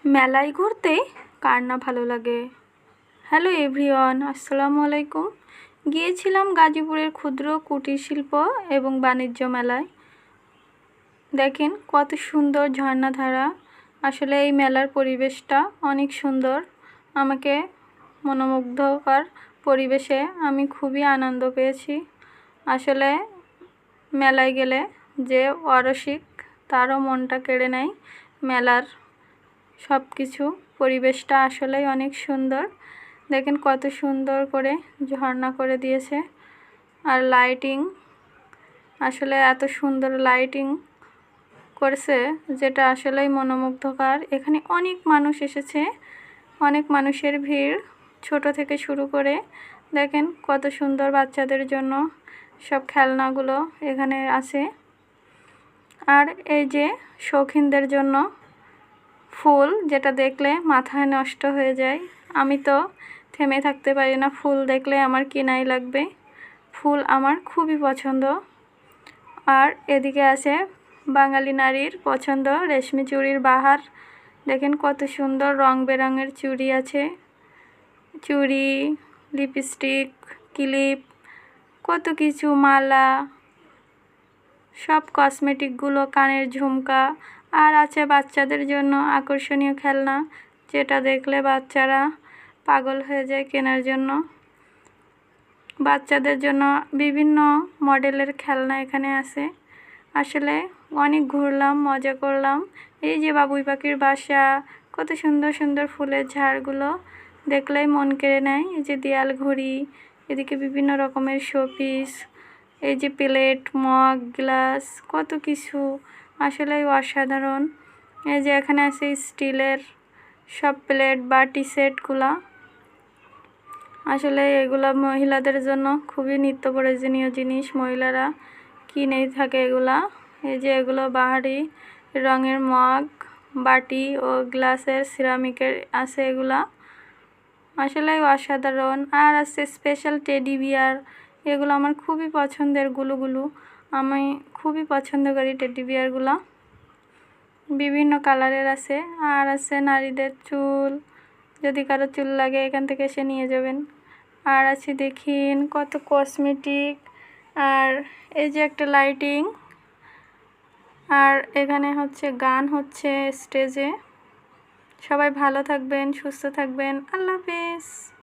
মেলায় ঘুরতে কার না ভালো লাগে। হ্যালো এভরিওয়ান, আসসালামু আলাইকুম। গিয়েছিলাম গাজীপুরের ক্ষুদ্র কুটির শিল্প এবং বাণিজ্য মেলায়। দেখেন কত সুন্দর ঝর্ণাধারা। আসলে এই মেলার পরিবেশটা অনেক সুন্দর। আমাকে মনোমুগ্ধকর পরিবেশে আমি খুবই আনন্দ পেয়েছি। আসলে মেলায় গেলে যে অরসিক তারও মনটা কেড়ে নেয়। মেলার সব কিছু পরিবেশটা আসলেই অনেক সুন্দর। দেখেন কত সুন্দর করে ঝর্ণা করে দিয়েছে, আর লাইটিং, আসলে এত সুন্দর লাইটিং করেছে যেটা আসলেই মনোমুগ্ধকর। এখানে অনেক মানুষ এসেছে, অনেক মানুষের ভিড়, ছোট থেকে শুরু করে। দেখেন কত সুন্দর বাচ্চাদের জন্য সব খেলনাগুলো এখানে আছে। আর এই যে শৌখিনদের জন্য ফুল, যেটা দেখলে মাথায় নষ্ট হয়ে যায়। আমি তো থেমে থাকতে পারি না, ফুল দেখলে আমার কিনাই লাগবে। ফুল আমার খুবই পছন্দ। আর এদিকে আছে বাঙালি নারীর পছন্দ রেশমি চুড়ির বাহার। দেখেন কত সুন্দর রং বেরঙের চুড়ি আছে, চুড়ি, লিপস্টিক, ক্লিপ, কত কিছু, মালা, সব কসমেটিকগুলো, কানের ঝুমকা। আর আছে বাচ্চাদের জন্য আকর্ষণীয় খেলনা, যেটা দেখলে বাচ্চারা পাগল হয়ে যায় কেনার জন্য। বাচ্চাদের জন্য বিভিন্ন মডেলের খেলনা এখানে আছে। আসলে অনেক ঘুরলাম, মজা করলাম। এই যে বাবুই পাখির বাসা, কত সুন্দর সুন্দর ফুলের ঝাড়গুলো দেখলেই মন কেড়ে নেয়। এই যে দেয়াল ঘড়ি, এদিকে বিভিন্ন রকমের শোপিস, এই যে প্লেট, মগ, গ্লাস, কত কিছু আসলেই অসাধারণ। এই যে এখানে আছে স্টিলের সব প্লেট, বাটি সেটগুলা। আসলে এগুলো মহিলাদের জন্য খুবই নিত্য প্রয়োজনীয় জিনিস, মহিলারা কিনেই থাকে এগুলা। এই যে এগুলো বাহারি রঙের মগ, বাটি ও গ্লাসের সিরামিকের আছে এগুলা, আসলে অসাধারণ। আর আছে স্পেশাল টেডি বিয়ার, এগুলো আমার খুবই পছন্দের, গুলুগুলু। আমি খুবই পছন্দ করি টেডি বিয়ারগুলো, বিভিন্ন কালারের আছে। আর আছে নারীদের চুল, যদি কারো চুল লাগে এখান থেকে এসে নিয়ে যাবেন। আর আছে দেখিন কত কসমেটিক। আর এই যে একটা লাইটিং, আর এখানে হচ্ছে গান হচ্ছে স্টেজে। সবাই ভালো থাকবেন, সুস্থ থাকবেন, আল্লাহ হাফেজ।